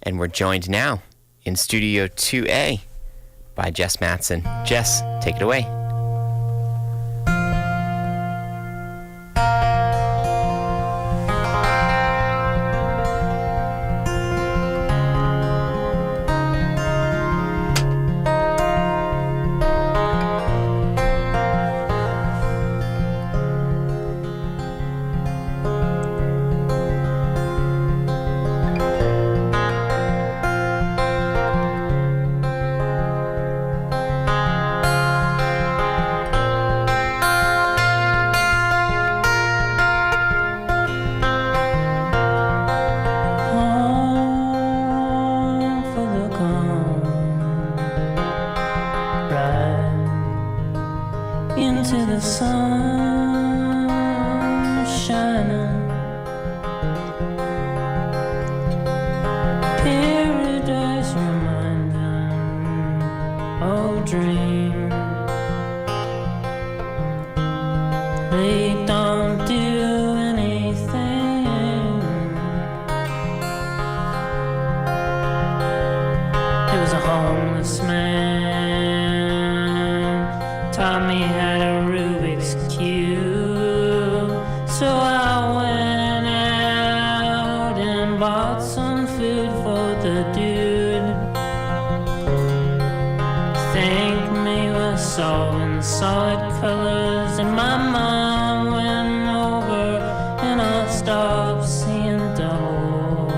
And we're joined now in Studio 2A by Jess Matsen. Jess, take it away. Into the sun shining, paradise reminding, oh dream, they don't do anything. There was a homeless man, taught me how to Rubik's Cube, so I went out and bought some food for the dude. Thanked me with solving solid colors, and my mind went over, and I stopped seeing double.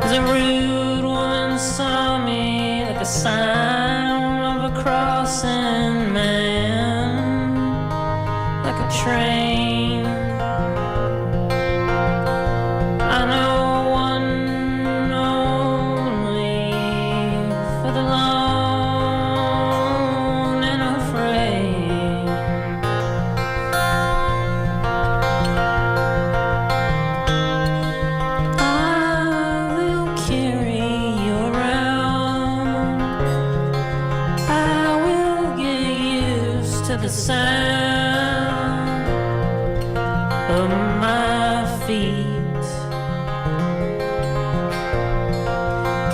There's a rude woman saw me like a sign of a crossing man, like a train. I know one only for the lone and afraid. I will carry you around. I will get used to the sound of my feet.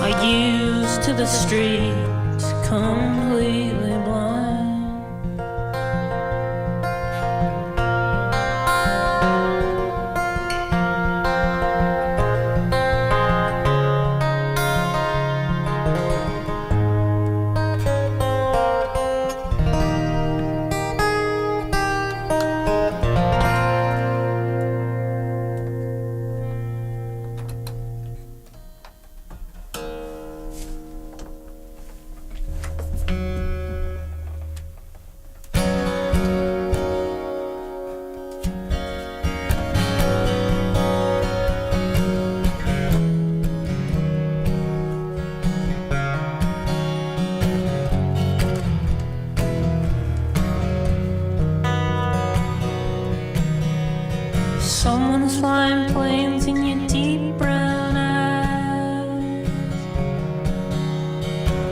Are used to the street, completely blind. Someone's flying planes in your deep brown eyes.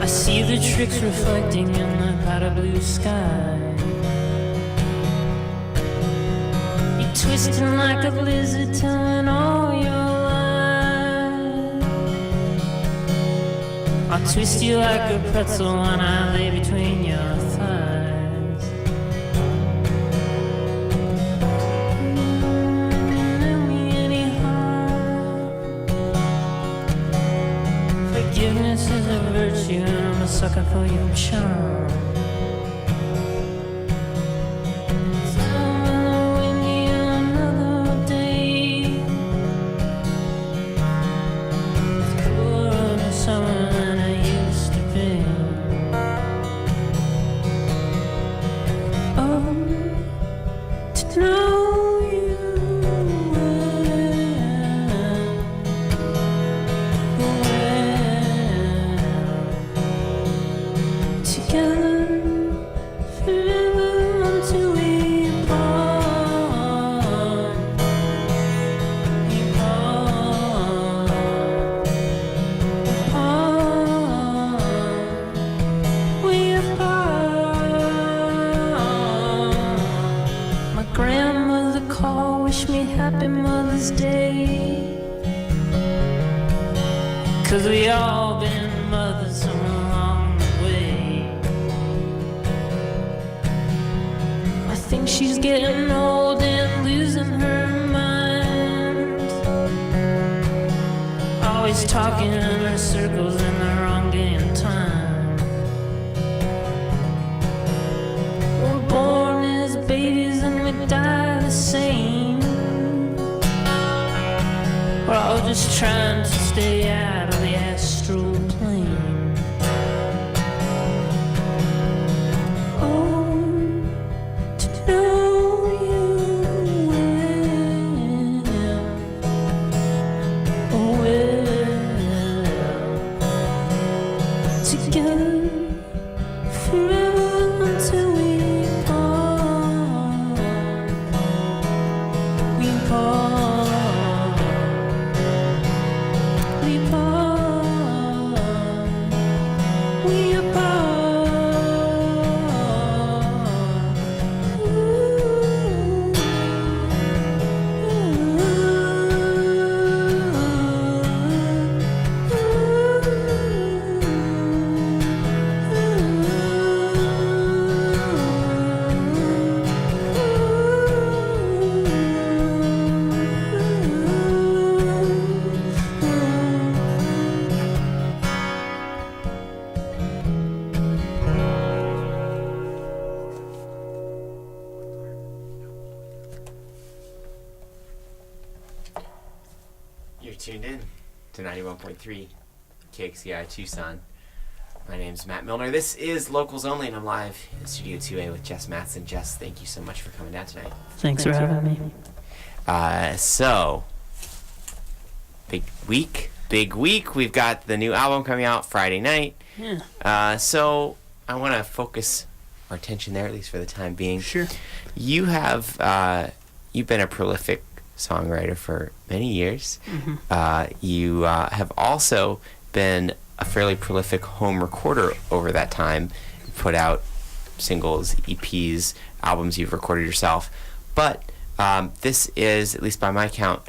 I see the tricks reflecting in the powder blue sky. You're twisting like a lizard, telling all your lies. I'll twist you like a pretzel when I lay between your thighs. Forgiveness is a virtue, and I'm a sucker for your charm. Summer, windy, another day. It's cooler in the summer than I used to be. Oh, to know you well. Together wish me happy Mother's Day. 'Cause we all been mothers along the way. I think she's getting old and losing her mind. Always talking in her circles in the wrong damn time. We're born as babies and we die the same. We're all just trying to stay out of the astral plane. Oh, to know you well, oh well, together forever until we part. We part. We part. We apart. Ooh. You're tuned in to 91.3 KXCI Tucson. My name's Matt Milner. This is Locals Only, and I'm live in Studio 2A with Jess Matsen. Jess, thank you so much for coming down tonight. Thanks for having me. So, big week. We've got the new album coming out Friday night. Yeah. So, I want to focus our attention there, at least for the time being. Sure. You have, you've been a prolific songwriter for many years. Mm-hmm. You have also been a fairly prolific home recorder over that time. You put out singles, EPs, albums you've recorded yourself. But this is, at least by my count,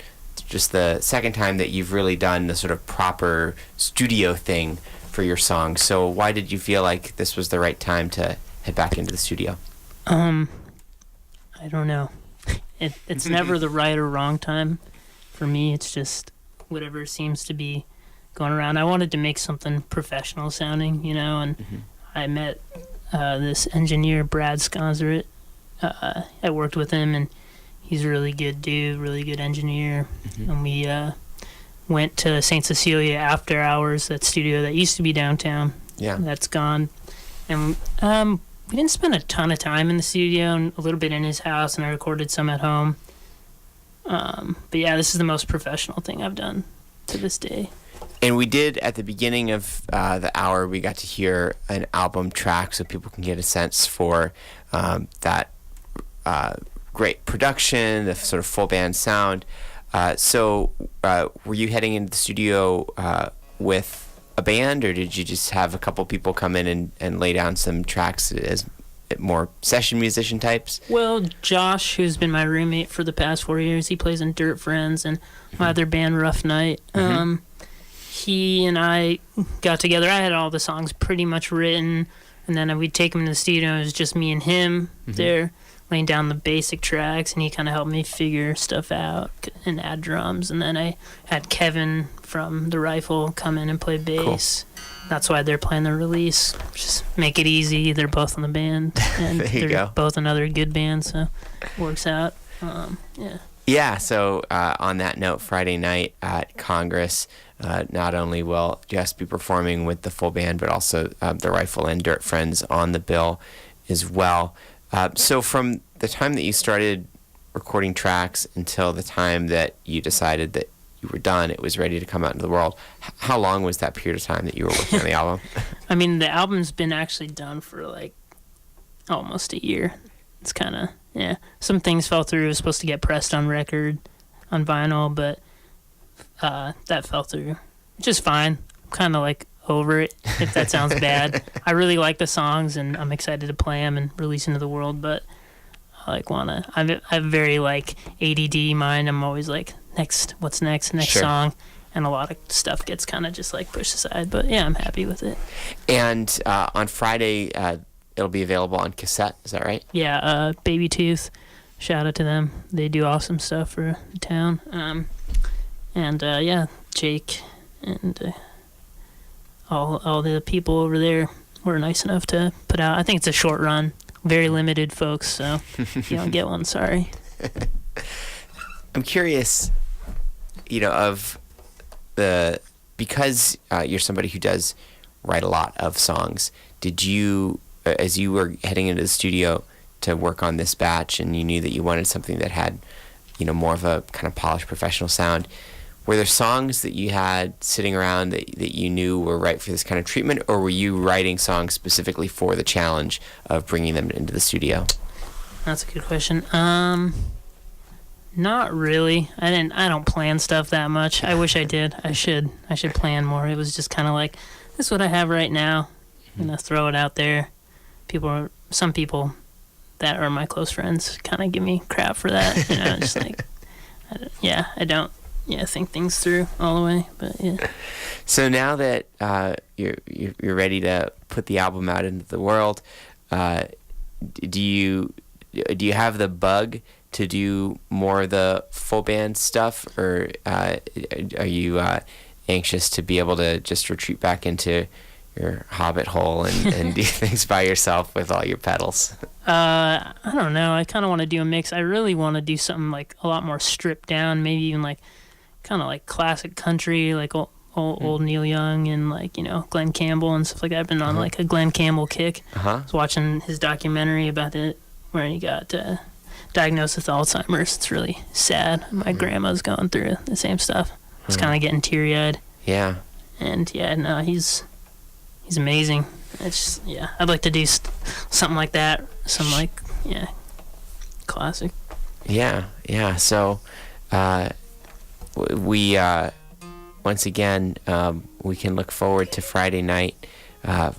just the second time that you've really done the sort of proper studio thing for your songs. So why did you feel like this was the right time to head back into the studio? I don't know. It's never the right or wrong time for me. It's just whatever seems to be going around. I wanted to make something professional sounding, you know, and I met this engineer, Brad Sconzeret. I worked with him, and he's a really good dude, really good engineer. And we went to St. Cecilia After Hours, that studio that used to be downtown. Yeah. That's gone. And we didn't spend a ton of time in the studio, and a little bit in his house, and I recorded some at home. But yeah, this is the most professional thing I've done to this day. And we did, at the beginning of the hour, we got to hear an album track so people can get a sense for that great production, the sort of full band sound. So were you heading into the studio with a band, or did you just have a couple people come in and lay down some tracks as more session musician types? Well, Josh, who's been my roommate for the past 4 years, he plays in Dirt Friends and my other band, Rough Night. He and I got together. I had all the songs pretty much written, and then we'd take him to the studio. It was just me and him there laying down the basic tracks, and he kind of helped me figure stuff out and add drums. And then I had Kevin from The Rifle come in and play bass. Cool. That's why they're playing the release. Just make it easy. They're both in the band, and they're both another good band, so it works out. Yeah. Yeah, so on that note, Friday night at Congress, not only will Jess be performing with the full band, but also The Rifle and Dirt Friends on the bill as well. So from the time that you started recording tracks until the time that you decided that you were done, it was ready to come out into the world, how long was that period of time that you were working on the album? I mean, the album's been actually done for like almost a year. It's kind of, yeah. Some things fell through. It was supposed to get pressed on record, on vinyl, but that fell through, which is fine. I'm kind of like over it, if that sounds bad. I really like the songs, and I'm excited to play them and release into the world, but I like wanna. I'm very like ADD mind. I'm always like what's next Sure. song, and a lot of stuff gets kind of just like pushed aside. But yeah, I'm happy with it. And on Friday, it'll be available on cassette. Is that right? Yeah, Baby Tooth. Shout out to them. They do awesome stuff for the town. And yeah, Jake and all the people over there were nice enough to put out. I think it's a short run, very limited, folks. So if you don't get one, sorry. I'm curious, of because you're somebody who does write a lot of songs. Did you, as you were heading into the studio to work on this batch, and you knew that you wanted something that had, more of a kind of polished professional sound? Were there songs that you had sitting around that you knew were right for this kind of treatment, or were you writing songs specifically for the challenge of bringing them into the studio? That's a good question. Not really. I don't plan stuff that much. I wish I did. I should plan more. It was just kind of like, this is what I have right now. I'm gonna throw it out there. Some people that are my close friends kind of give me crap for that. Just like, I don't think things through all the way. But yeah. So now that you're ready to put the album out into the world, do you have the bug to do more of the full band stuff, or are you anxious to be able to just retreat back into your hobbit hole and do things by yourself with all your pedals? I don't know. I kind of want to do a mix. I really want to do something like a lot more stripped down, maybe even like kind of like classic country, like old Neil Young and like, Glenn Campbell and stuff like that. I've been on like a Glenn Campbell kick. I was watching his documentary about it where he got diagnosed with Alzheimer's. It's really sad. My grandma's going through the same stuff. I was kind of getting teary-eyed. Yeah. And yeah, no, he's amazing. It's I'd like to do something like that. Some like classic. Yeah. So we once again we can look forward to Friday night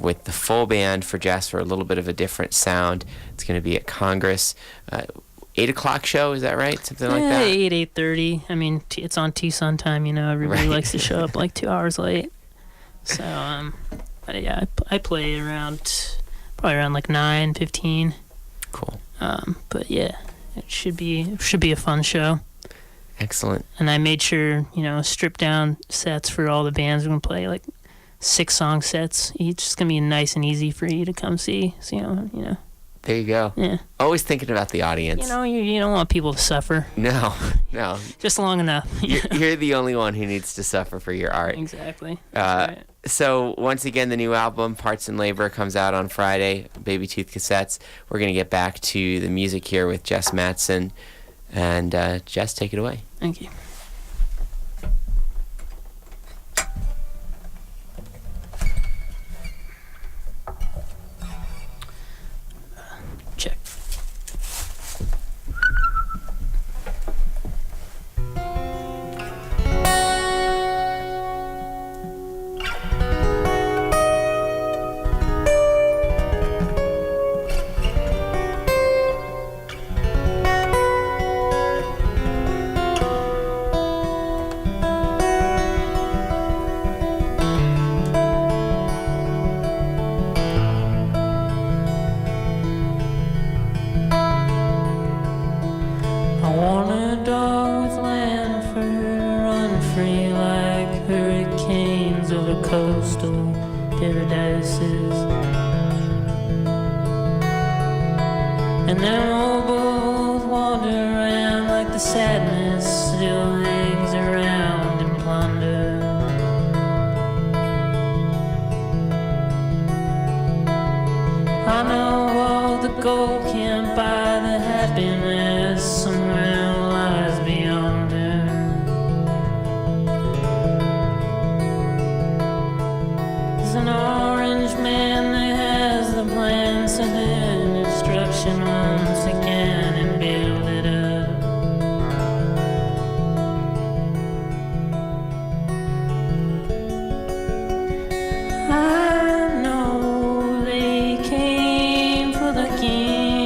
with the full band for Jess for a little bit of a different sound. It's going to be at Congress. 8 o'clock show, is that right? Something like that? 8:30. I mean, it's on Tucson time, everybody likes to show up like 2 hours late. So, but yeah, I play probably around like 9:15. Cool. But yeah, it should be a fun show. Excellent. And I made sure, strip down sets for all the bands. We're going to play like 6-song sets each. It's going to be nice and easy for you to come see. So, There you go. Yeah. Always thinking about the audience. You don't want people to suffer. No. Just long enough. You're the only one who needs to suffer for your art. Exactly. Right. So once again, the new album, Parts and Labor, comes out on Friday, Baby Tooth Cassettes. We're going to get back to the music here with Jess Matsen. And Jess, take it away. Thank you. Check. I want a dog with land for her to run free like hurricanes over coastal paradises. And then we'll both wander around like the sadness still hangs around and plunder. I know all the gold can't buy the happiness somewhere lies beyond her. There's an orange man that has the plans to do destruction once again and build it up. I know they came for the kingdom.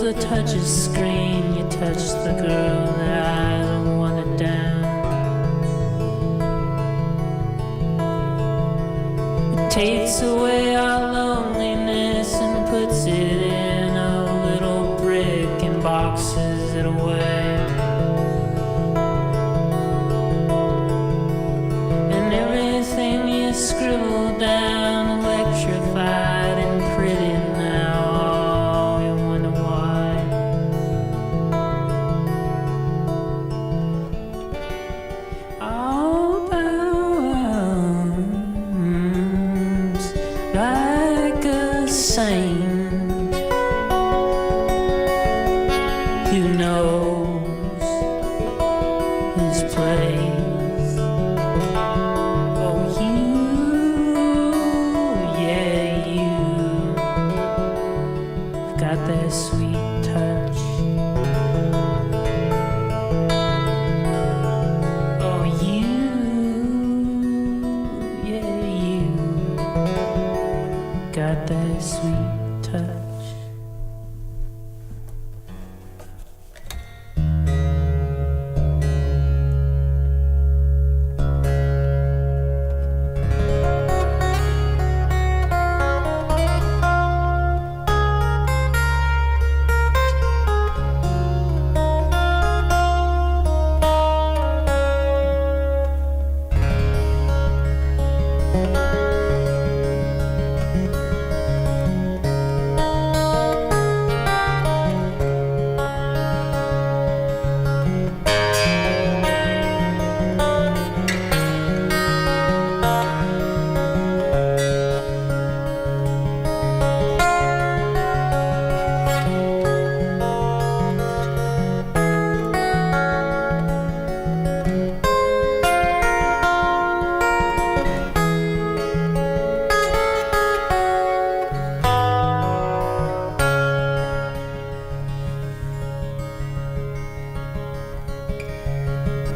the touch screen, you touch the girl that I wanted down. It takes away our loneliness and puts it in a little brick and boxes it away. And everything you scribble down, electrified and pretty now.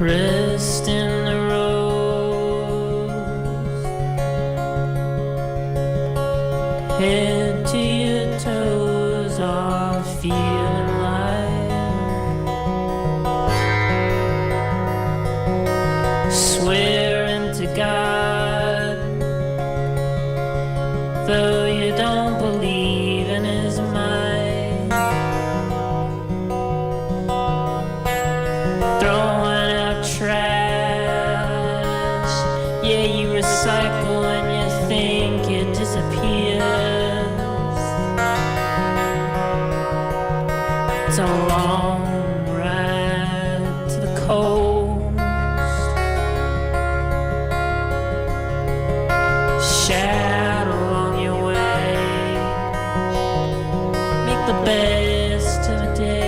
Rest in the rose, head to your toes are feeling light. Swearing to God, though you don't believe in his might. Recycle and you think it disappears. It's a long ride to the coast. Shadow along your way. Make the best of a day.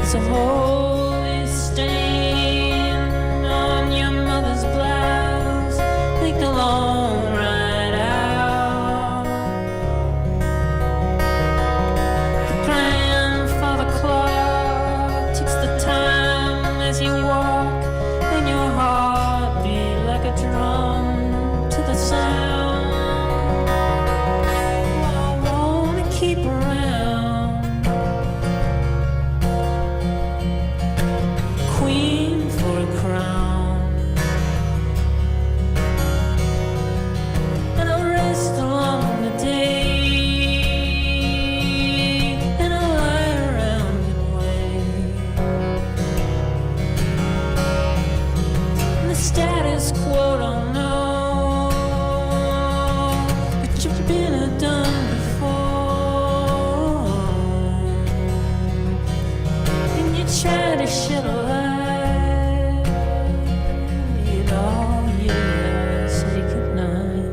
It's a holy stain on your mother's blouse. Take the long ride out. The grandfather clock ticks the time as you walk, and your heart beat like a drum to the sound. I wanna keep around. Queen for a crown, and I'll rest along the day, and I'll lie around and wait. And the static highest quote I'll know. But you've been done before, and you try to shed a light. Oh yeah, say goodnight.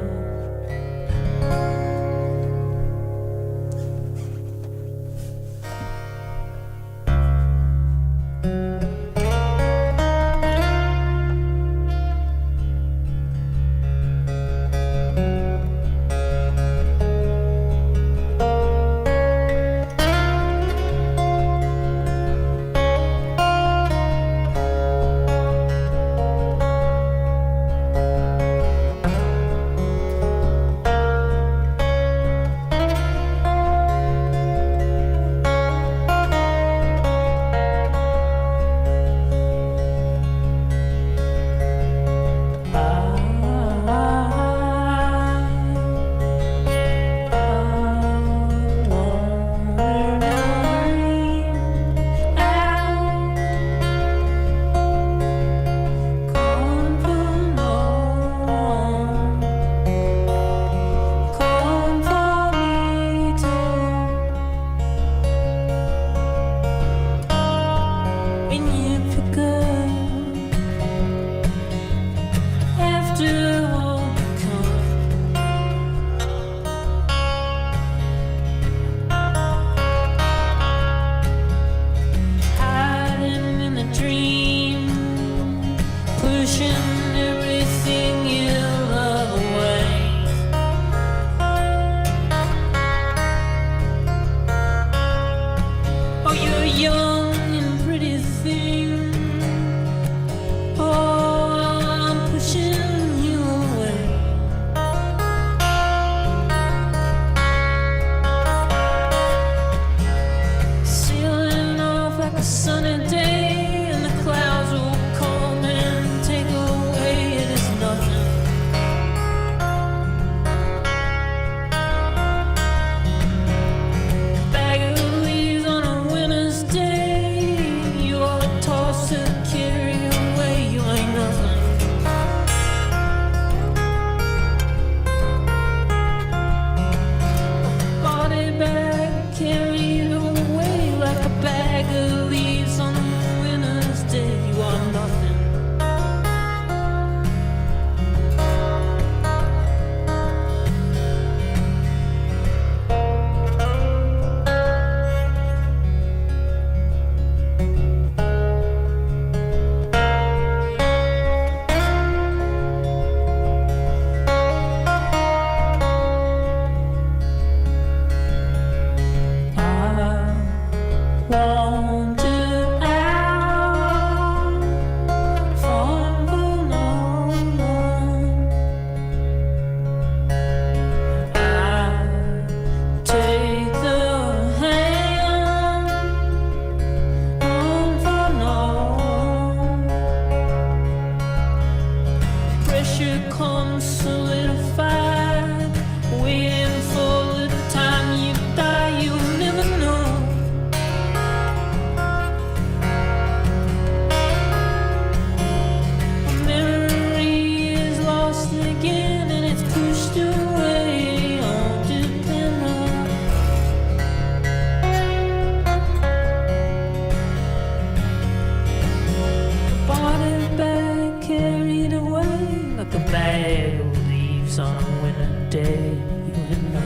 Carried away like a bag of leaves on a winter day. You and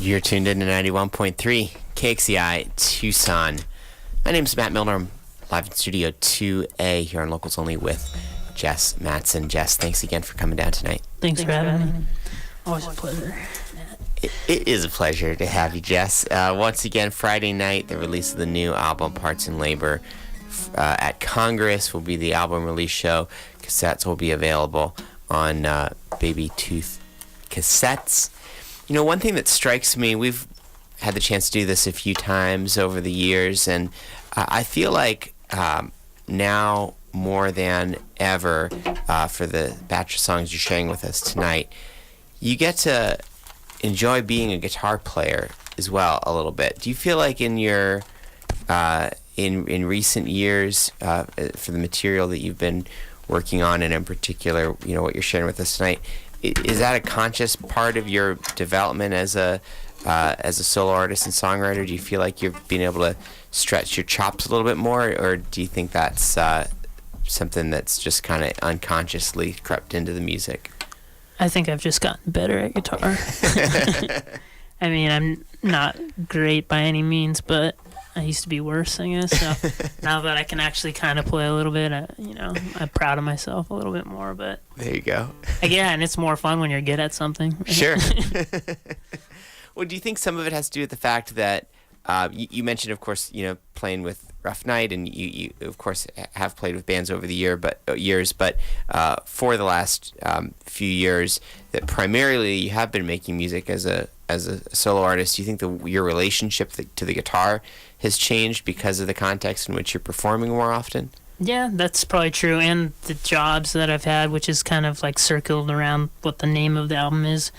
You're tuned in to 91.3 KXCI Tucson. My name's Matt Milner. I'm live in Studio 2A here on Locals Only with Jess Matsen. Jess, thanks again for coming down tonight. Thanks for having me. Always a pleasure. It is a pleasure to have you, Jess. Once again, Friday night, the release of the new album, Parts and Labor, at Congress will be the album release show. Cassettes will be available on Baby Tooth cassettes. You know, one thing that strikes me, we've had the chance to do this a few times over the years, and I feel like now more than ever, for the batch of songs you're sharing with us tonight, you get to enjoy being a guitar player as well a little bit. Do you feel like in your in recent years, for the material that you've been working on, and in particular, you know, what you're sharing with us tonight, is that a conscious part of your development as a solo artist and songwriter? Do you feel like you've been able to stretch your chops a little bit more, or do you think that's something that's just kind of unconsciously crept into the music? I think I've just gotten better at guitar. I mean, I'm not great by any means, but I used to be worse, I guess. So now that I can actually kind of play a little bit, I'm proud of myself a little bit more. But there you go. Again, it's more fun when you're good at something. Sure. Well, do you think some of it has to do with the fact that you mentioned, of course, you know, playing with Rough Night, and you of course have played with bands over the years, but for the last few years, that primarily you have been making music as a solo artist. Do you think your relationship to the guitar has changed because of the context in which you're performing more often? Yeah, that's probably true. And the jobs that I've had, which is kind of like circled around what the name of the album is.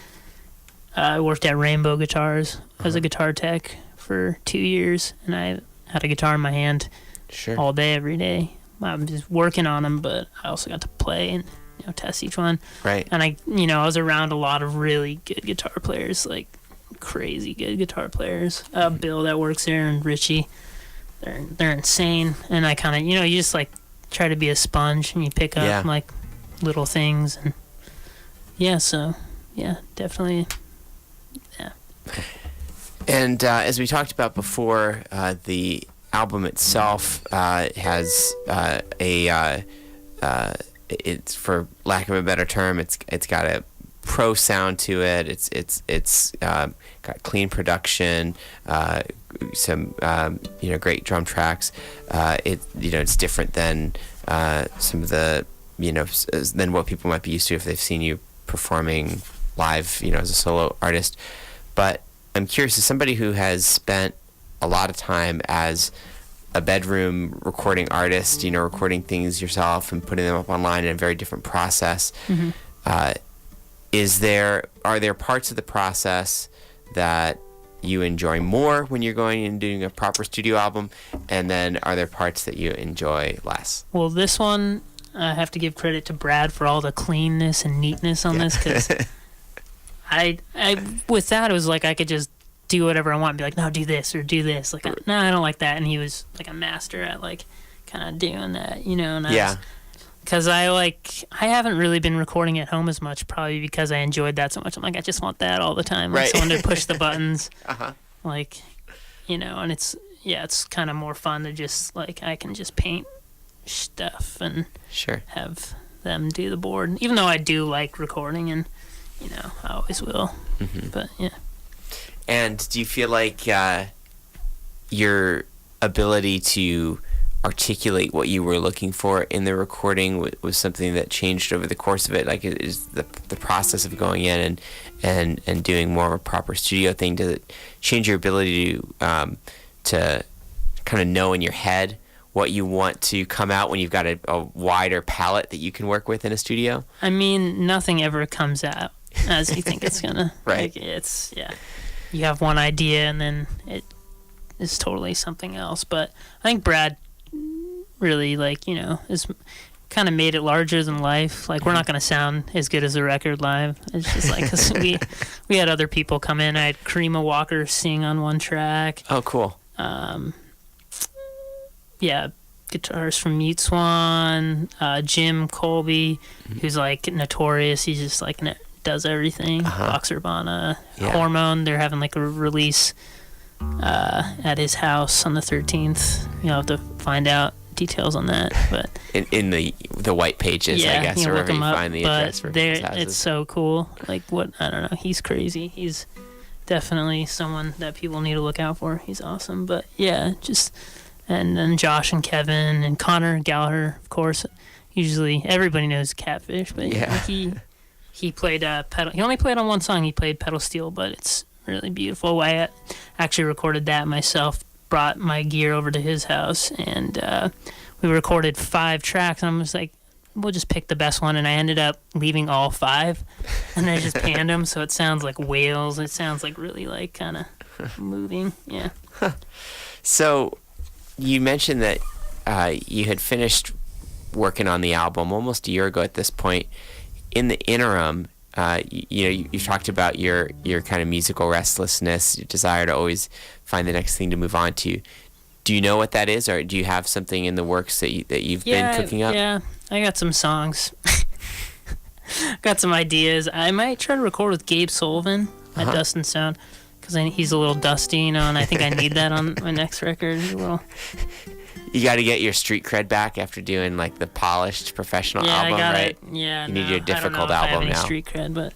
I worked at Rainbow Guitars as a guitar tech for 2 years, and I had a guitar in my hand all day, every day. I'm just working on them, but I also got to play and test each one. Right. And I was around a lot of really good guitar players, like crazy good guitar players. Bill that works there and Richie, they're insane. And I kind of you just like try to be a sponge, and you pick up like little things, and definitely. Yeah. And as we talked about before, the album itself has it's, for lack of a better term, it's got a pro sound to it. It's got clean production, some great drum tracks. It's different than some of the than what people might be used to if they've seen you performing live, as a solo artist. But I'm curious, as somebody who has spent a lot of time as a bedroom recording artist, recording things yourself and putting them up online in a very different process. Mm-hmm. Are there parts of the process that you enjoy more when you're going and doing a proper studio album, and then are there parts that you enjoy less? Well, this one, I have to give credit to Brad for all the cleanness and neatness on this, because I with that, it was like I could just do whatever I want and be like, no, do this or do this. Like, no, I don't like that. And he was like a master at like kind of doing that, and because I haven't really been recording at home as much, probably because I enjoyed that so much. I'm like, I just want that all the time. Like someone to push the buttons. Like, and it's kind of more fun to just like, I can just paint stuff and have them do the board. Even though I do like recording, and I always will. Mm-hmm. But yeah. And do you feel like your ability to articulate what you were looking for in the recording was something that changed over the course of it? Like, is the process of going in and doing more of a proper studio thing, does it change your ability to kind of know in your head what you want to come out when you've got a wider palette that you can work with in a studio? I mean, nothing ever comes out as you think it's gonna. Right. Like, you have one idea and then it is totally something else. But I think Brad really, is kind of made it larger than life. Like, we're not going to sound as good as the record live. It's just like, because we had other people come in. I had Karima Walker sing on one track. Oh, cool. Guitars from Mute Swan, Jim Colby, who's like notorious. He's just like does everything. Vox Urbana, Yeah. Hormone. They're having like a release at his house on the 13th. You'll have to find out details on that, but In the white pages, I guess, or look wherever you him up, find the but address for his houses. it's so cool. Like, what, I don't know, he's crazy. He's definitely someone that people need to look out for. He's awesome. But yeah, just, and then Josh and Kevin and Connor Gallagher, of course. Usually everybody knows Catfish, but he played pedal. He only played on one song. He played Pedal Steel, but it's really beautiful. I actually recorded that myself. Brought my gear over to his house, and we recorded 5 tracks. And I was like, we'll just pick the best one, and I ended up leaving all 5, and I just panned them, so it sounds like whales. It sounds like really like kind of moving. Yeah. So you mentioned that you had finished working on the album almost a year ago at this point. In the interim, you talked about your kind of musical restlessness, your desire to always find the next thing to move on to. Do you know what that is, or do you have something in the works that you've been cooking up? Yeah, I got some songs. Got some ideas. I might try to record with Gabe Sullivan at Dust and Sound, because he's a little dusty, and I think I need that on my next record. He's a little... You got to get your street cred back after doing like the polished professional album, right? Yeah, you need your difficult I album have any now. Street cred, but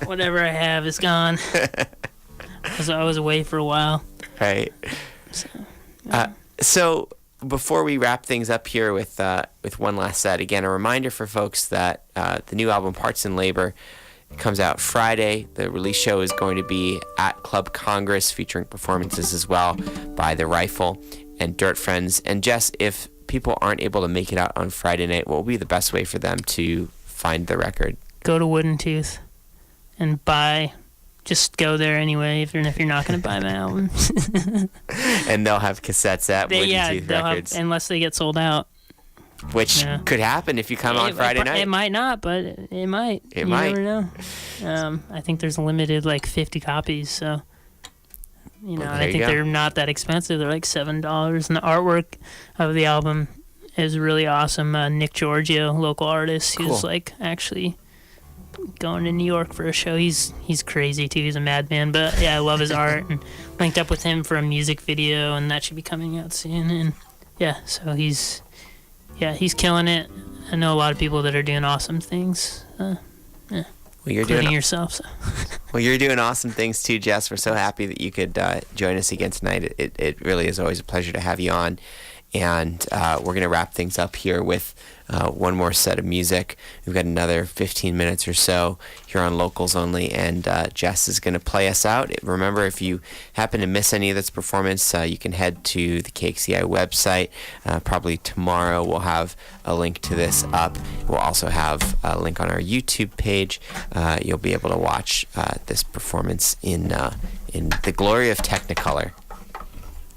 whatever I have is gone. Because I was away for a while. Right. So before we wrap things up here with one last set, again, a reminder for folks that the new album Parts and Labor comes out Friday. The release show is going to be at Club Congress, featuring performances as well by The Rifle and Dirt Friends. And Jess, if people aren't able to make it out on Friday night, what will be the best way for them to find the record? Go to Wooden Tooth and buy. Just go there anyway, if you're not going to buy my album. And they'll have cassettes at Wooden Tooth Records. Unless they get sold out. Which could happen if you come on Friday night. It might not, but it might. You never know. I think there's limited, like 50 copies, so... and I think they're not that expensive. They're like $7. And the artwork of the album is really awesome. Nick Giorgio, local artist, who's like actually going to New York for a show. He's crazy too. He's a madman. But yeah, I love his art, and linked up with him for a music video, and that should be coming out soon. And yeah, so he's killing it. I know a lot of people that are doing awesome things. Well, including yourself. So. Well, you're doing awesome things too, Jess. We're so happy that you could join us again tonight. It really is always a pleasure to have you on. And we're going to wrap things up here with one more set of music. We've got another 15 minutes or so here on Locals Only, and Jess is going to play us out. Remember, if you happen to miss any of this performance, you can head to the KXCI website. Probably tomorrow we'll have a link to this up. We'll also have a link on our YouTube page. You'll be able to watch this performance in the glory of Technicolor.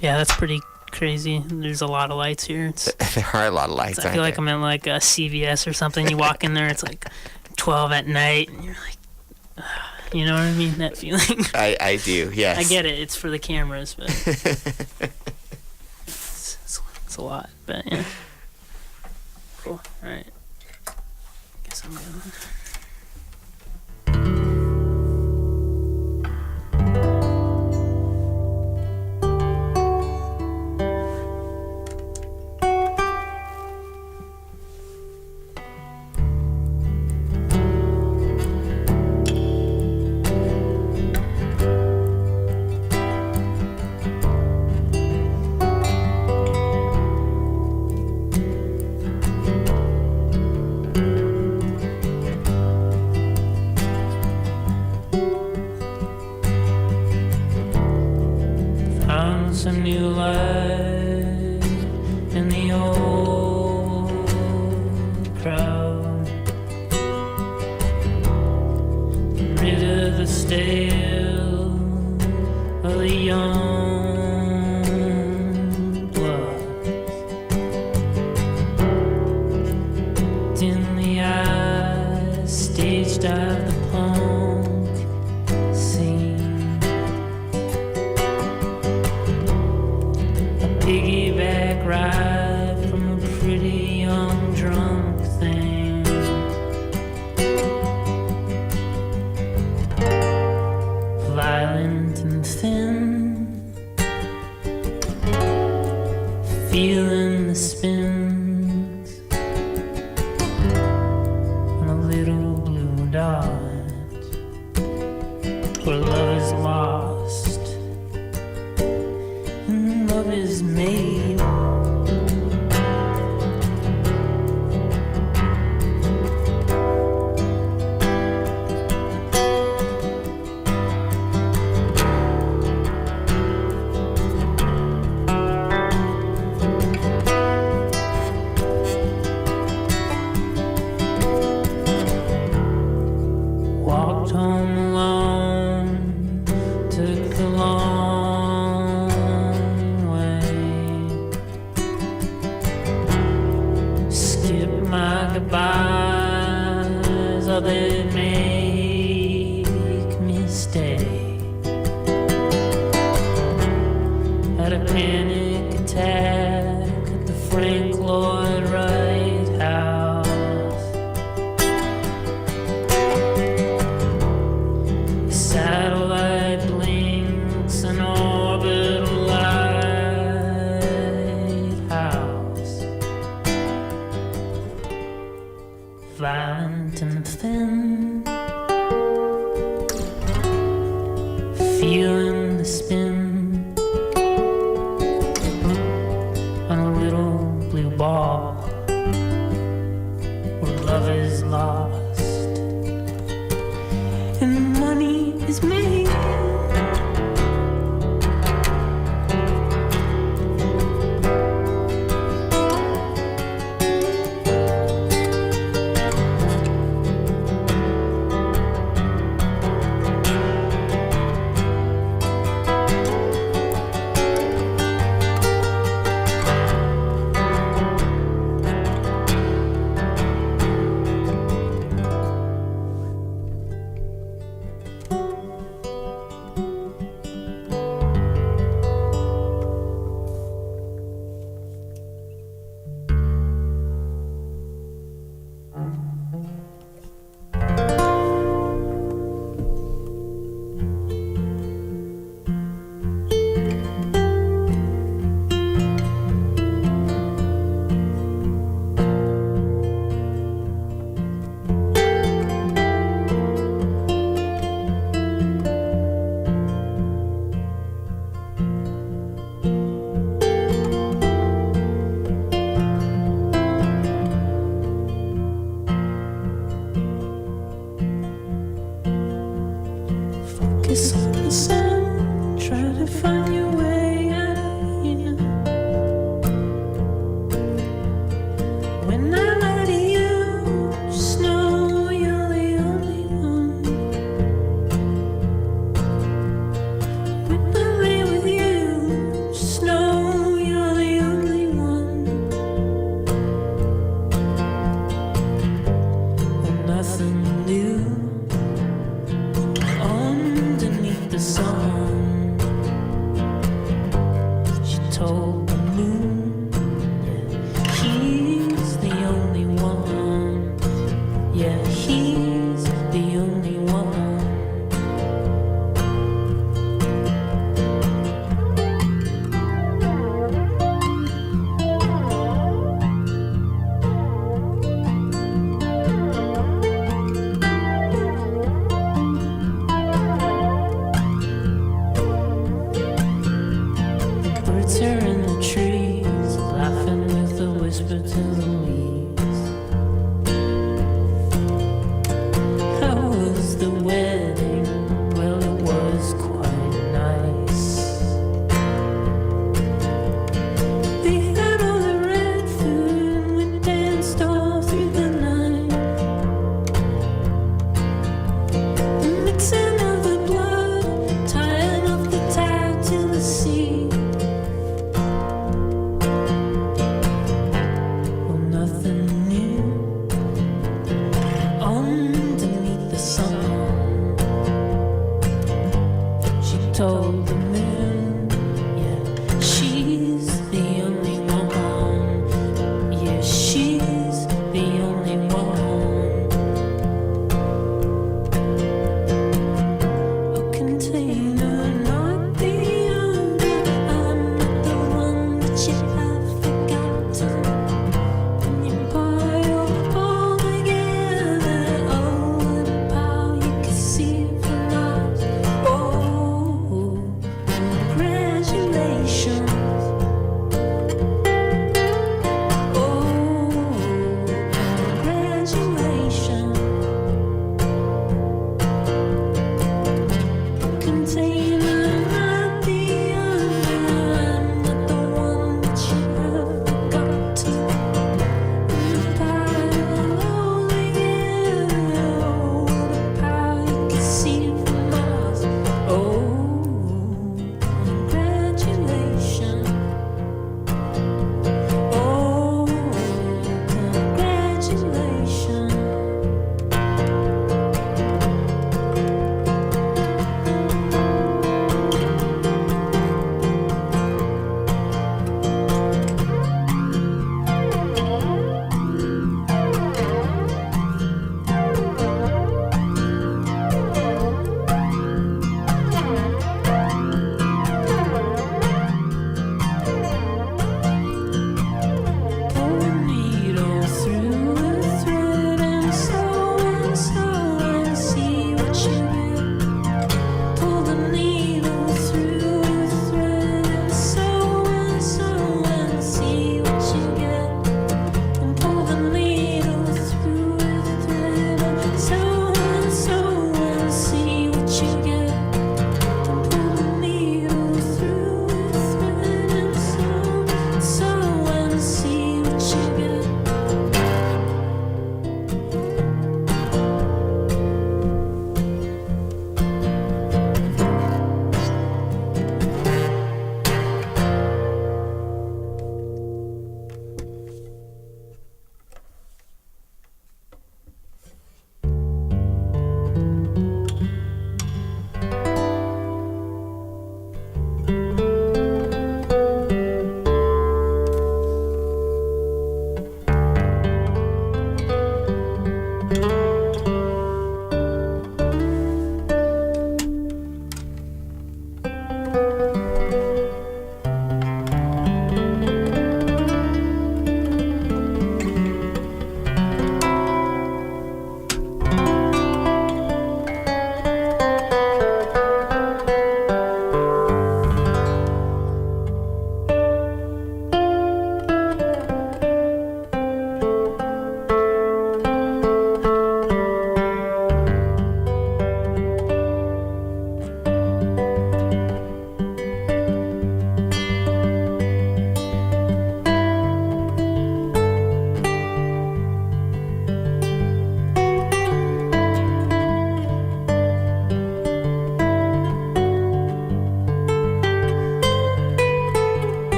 Yeah, that's pretty crazy. There's a lot of lights here. There are a lot of lights. I feel like I'm in like a CVS or something. You walk in there, it's like 12 at night, and you're like, you know what I mean? That feeling. I do. Yes. I get it. It's for the cameras, but it's a lot. But yeah. Cool. All right. Guess I'm going. feeling the spins on a little blue dot where love is lost and love is made. Walked home alone, took the long way. Skipped my goodbyes, all that make me stay. Had a panic attack at the Frank Lloyd Wright House. Satellite blinks an orbital lighthouse, violent and thin, feeling the spin on a little blue ball where love is lost and money is made.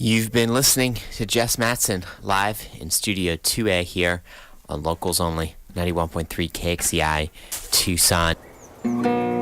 You've been listening to Jess Matsen live in Studio 2A here on Locals Only, 91.3 KXCI, Tucson.